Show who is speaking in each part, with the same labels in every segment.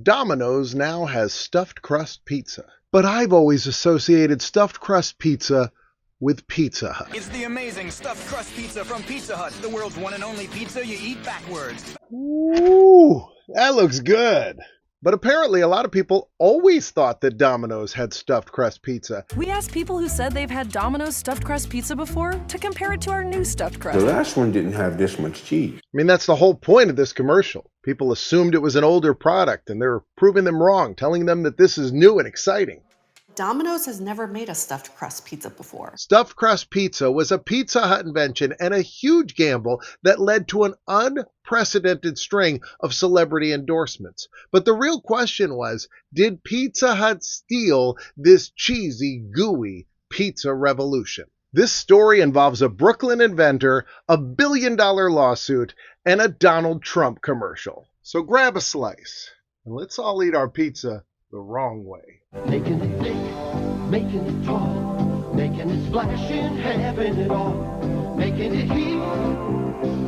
Speaker 1: Domino's now has stuffed crust pizza. But I've always associated stuffed crust pizza with Pizza Hut.
Speaker 2: It's the amazing stuffed crust pizza from Pizza Hut, the world's one and only pizza you eat backwards.
Speaker 1: Ooh, that looks good. But apparently a lot of people always thought that Domino's had stuffed crust pizza.
Speaker 3: We asked people who said they've had Domino's stuffed crust pizza before to compare it to our new stuffed crust.
Speaker 4: The last one didn't have this much cheese.
Speaker 1: I mean, that's the whole point of this commercial. People assumed it was an older product, and they're proving them wrong, telling them that this is new and exciting.
Speaker 5: Domino's has never made a stuffed crust pizza before.
Speaker 1: Stuffed crust pizza was a Pizza Hut invention and a huge gamble that led to an unprecedented string of celebrity endorsements. But the real question was, did Pizza Hut steal this cheesy, gooey pizza revolution? This story involves a Brooklyn inventor, a billion-dollar lawsuit, and a Donald Trump commercial. So grab a slice, and let's all eat our pizza the wrong way.
Speaker 6: Making it thick, making it tall, making it splash and having it all. Making it heat,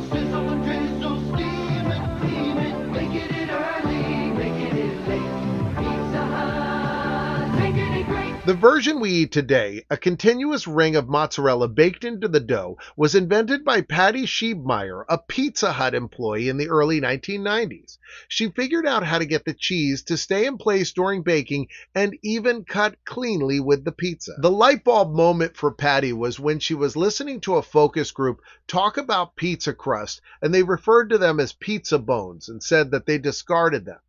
Speaker 6: sizzle and drizzle, steam and gleaming. Making it early, making it late. Pizza Hut, making it great.
Speaker 1: The version we eat today, a continuous ring of mozzarella baked into the dough, was invented by Patty Scheibmeir, a Pizza Hut employee in the early 1990s. She figured out how to get the cheese to stay in place during baking and even cut cleanly with the pizza. The light bulb moment for Patty was when she was listening to a focus group talk about pizza crust, and they referred to them as pizza bones and said that they discarded them.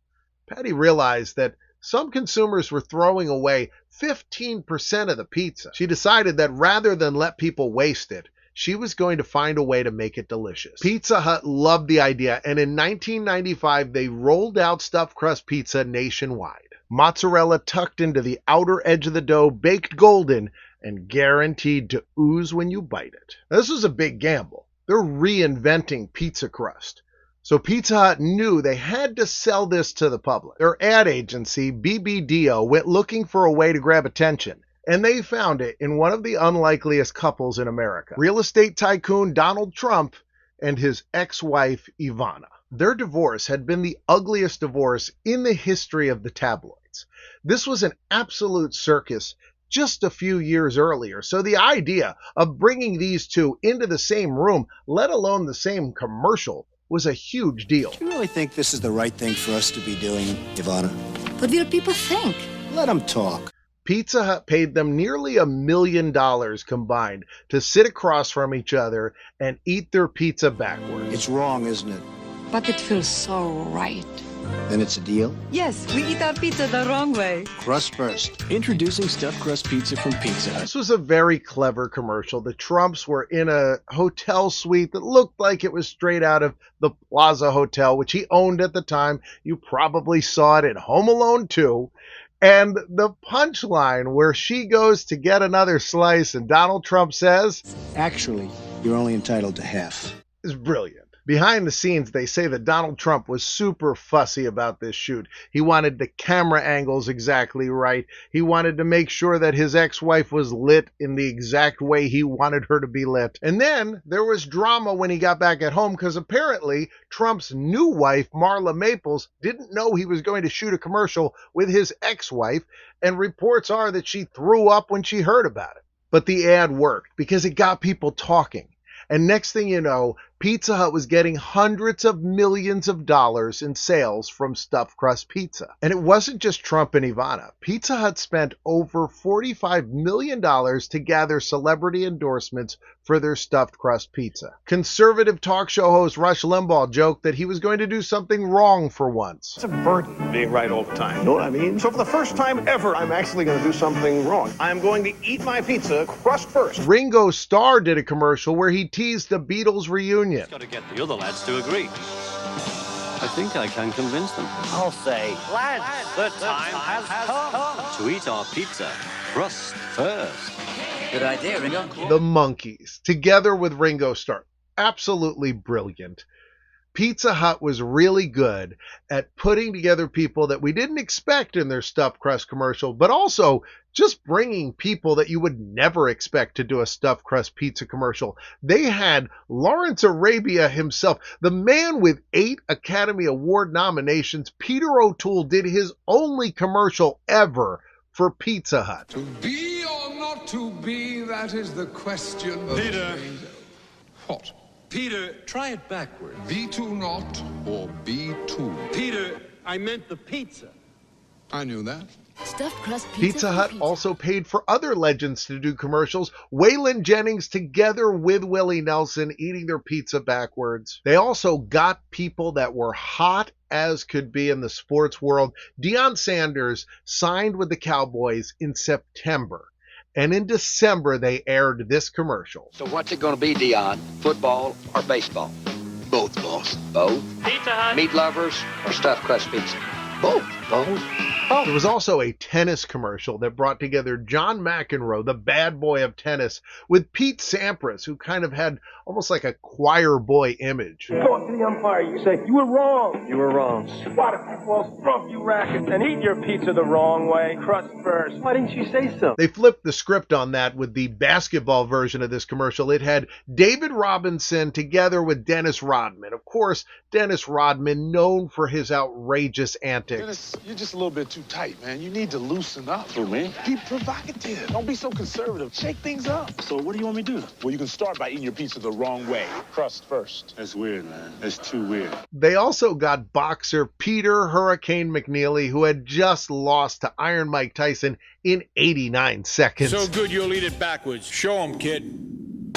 Speaker 1: Patty realized that some consumers were throwing away 15% of the pizza. She decided that rather than let people waste it, she was going to find a way to make it delicious. Pizza Hut loved the idea, and in 1995, they rolled out stuffed crust pizza nationwide. Mozzarella tucked into the outer edge of the dough, baked golden, and guaranteed to ooze when you bite it. Now, this was a big gamble. They're reinventing pizza crust. So Pizza Hut knew they had to sell this to the public. Their ad agency, BBDO, went looking for a way to grab attention, and they found it in one of the unlikeliest couples in America, real estate tycoon Donald Trump and his ex-wife Ivana. Their divorce had been the ugliest divorce in the history of the tabloids. This was an absolute circus just a few years earlier, so the idea of bringing these two into the same room, let alone the same commercial, was a huge deal.
Speaker 7: Do you really think this is the right thing for us to be doing, Ivana?
Speaker 8: What will people think?
Speaker 7: Let them talk.
Speaker 1: Pizza Hut paid them nearly $1 million combined to sit across from each other and eat their pizza backwards.
Speaker 7: It's wrong, isn't it?
Speaker 8: But it feels so right.
Speaker 7: Then it's a deal?
Speaker 3: Yes, we eat our pizza the wrong way.
Speaker 7: Crust first.
Speaker 9: Introducing stuffed crust pizza from Pizza Hut.
Speaker 1: This was a very clever commercial. The Trumps were in a hotel suite that looked like it was straight out of the Plaza Hotel, which he owned at the time. You probably saw it in Home Alone 2. And the punchline where she goes to get another slice and Donald Trump says,
Speaker 7: Actually, you're only entitled to half.
Speaker 1: is brilliant. Behind the scenes, they say that Donald Trump was super fussy about this shoot. He wanted the camera angles exactly right. He wanted to make sure that his ex-wife was lit in the exact way he wanted her to be lit. And then there was drama when he got back at home because apparently Trump's new wife, Marla Maples, didn't know he was going to shoot a commercial with his ex-wife, and reports are that she threw up when she heard about it. But the ad worked because it got people talking. And next thing you know, Pizza Hut was getting hundreds of millions of dollars in sales from stuffed crust pizza. And it wasn't just Trump and Ivana. Pizza Hut spent over $45 million to gather celebrity endorsements for their stuffed crust pizza. Conservative talk show host Rush Limbaugh joked that he was going to do something wrong for once.
Speaker 10: It's a burden being right all the time. You know what I mean? So for the first time ever, I'm actually going to do something wrong. I'm going to eat my pizza crust first.
Speaker 1: Ringo Starr did a commercial where he teased the Beatles reunion.
Speaker 9: Got to get the other lads to agree. I think I can convince them.
Speaker 2: I'll say, lads, the time has come
Speaker 9: To eat our pizza, crust first.
Speaker 2: Good idea, Ringo.
Speaker 1: The Monkees, together with Ringo Starr. Absolutely brilliant. Pizza Hut was really good at putting together people that we didn't expect in their stuffed crust commercial, but also just bringing people that you would never expect to do a stuffed crust pizza commercial. They had Lawrence Arabia himself, the man with 8 Academy Award nominations. Peter O'Toole did his only commercial ever for Pizza Hut.
Speaker 11: To be or not to be, that is the question.
Speaker 9: Peter.
Speaker 11: What?
Speaker 9: Peter, try it backward.
Speaker 11: B2 not or B2?
Speaker 9: Peter, I meant the pizza.
Speaker 11: I knew that.
Speaker 8: Stuffed crust
Speaker 1: Pizza Hut also paid for other legends to do commercials. Waylon Jennings together with Willie Nelson eating their pizza backwards. They also got people that were hot as could be in the sports world. Deion Sanders signed with the Cowboys in September. And in December, they aired this commercial.
Speaker 12: So what's it going to be, Deion? Football or baseball?
Speaker 10: Both, boss.
Speaker 12: Both?
Speaker 9: Pizza Hut.
Speaker 12: Meat lovers or stuffed crust pizza?
Speaker 10: Both.
Speaker 1: There was also a tennis commercial that brought together John McEnroe, the bad boy of tennis, with Pete Sampras, who kind of had almost like a choir boy image.
Speaker 13: Go up to the umpire, you say, "You were wrong." You were wrong. Why do people all scrump you racket and eat your pizza the wrong way? Crust first. Why didn't you say so?
Speaker 1: They flipped the script on that with the basketball version of this commercial. It had David Robinson together with Dennis Rodman. Of course, Dennis Rodman, known for his outrageous antics.
Speaker 14: Dennis, you're just a little bit too tight, man. You need to loosen up. For me? Be provocative. Don't be so conservative. Shake things up.
Speaker 9: So what do you want me to do?
Speaker 14: Well, you can start by eating your pizza the wrong way. Crust first.
Speaker 9: That's weird, man. That's too weird.
Speaker 1: They also got boxer Peter Hurricane McNeely, who had just lost to Iron Mike Tyson in 89 seconds.
Speaker 15: So good you'll eat it backwards. Show 'em, kid.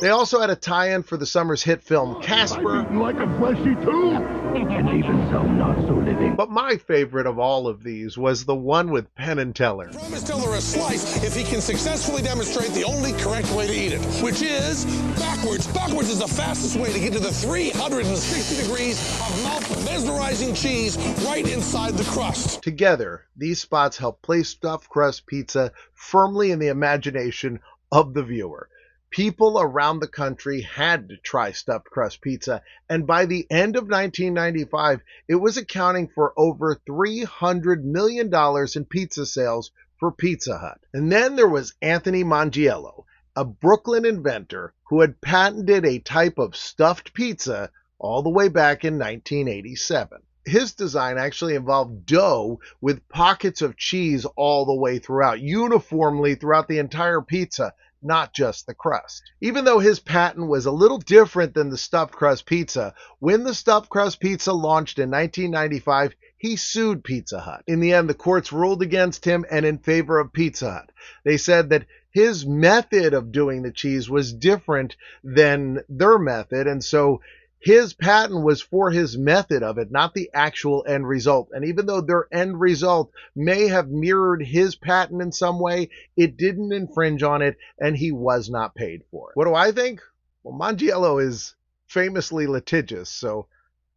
Speaker 1: They also had a tie-in for the summer's hit film Casper.
Speaker 6: You like a fleshy too? And even some not so living.
Speaker 1: But my favorite of all of these was the one with Penn and Teller.
Speaker 16: Promise Teller a slice if he can successfully demonstrate the only correct way to eat it, which is backwards. Backwards is the fastest way to get to the 360 degrees of mouth mesmerizing cheese right inside the crust.
Speaker 1: Together, these spots help place stuffed crust pizza firmly in the imagination of the viewer. People around the country had to try stuffed crust pizza, and by the end of 1995, it was accounting for over $300 million in pizza sales for Pizza Hut. And then there was Anthony Mongiello, a Brooklyn inventor who had patented a type of stuffed pizza all the way back in 1987. His design actually involved dough with pockets of cheese all the way throughout, uniformly throughout the entire pizza, not just the crust. Even though his patent was a little different than the stuffed crust pizza, when the stuffed crust pizza launched in 1995, he sued Pizza Hut. In the end, the courts ruled against him and in favor of Pizza Hut. They said that his method of doing the cheese was different than their method, and so his patent was for his method of it, not the actual end result. And even though their end result may have mirrored his patent in some way, it didn't infringe on it, and he was not paid for it. What do I think? Well, Mongiello is famously litigious, so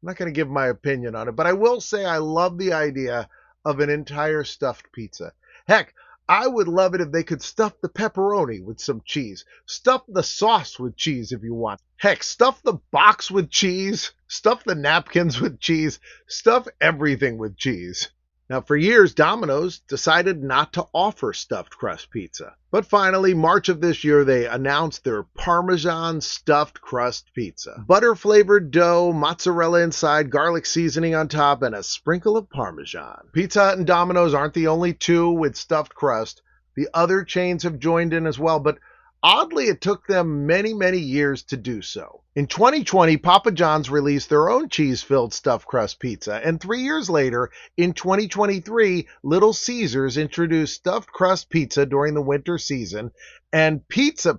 Speaker 1: I'm not going to give my opinion on it. But I will say I love the idea of an entire stuffed pizza. Heck, I would love it if they could stuff the pepperoni with some cheese. Stuff the sauce with cheese if you want. Heck, stuff the box with cheese. Stuff the napkins with cheese. Stuff everything with cheese. Now, for years, Domino's decided not to offer stuffed crust pizza. But finally, March of this year, they announced their Parmesan stuffed crust pizza. Butter-flavored dough, mozzarella inside, garlic seasoning on top, and a sprinkle of Parmesan. Pizza Hut and Domino's aren't the only two with stuffed crust. The other chains have joined in as well, but oddly, it took them many, many years to do so. In 2020, Papa John's released their own cheese-filled stuffed crust pizza, and 3 years later, in 2023, Little Caesars introduced stuffed crust pizza during the winter season, and Pizza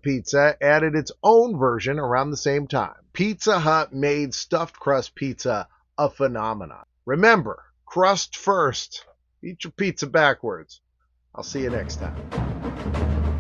Speaker 1: added its own version around the same time. Pizza Hut made stuffed crust pizza a phenomenon. Remember, crust first. Eat your pizza backwards. I'll see you next time.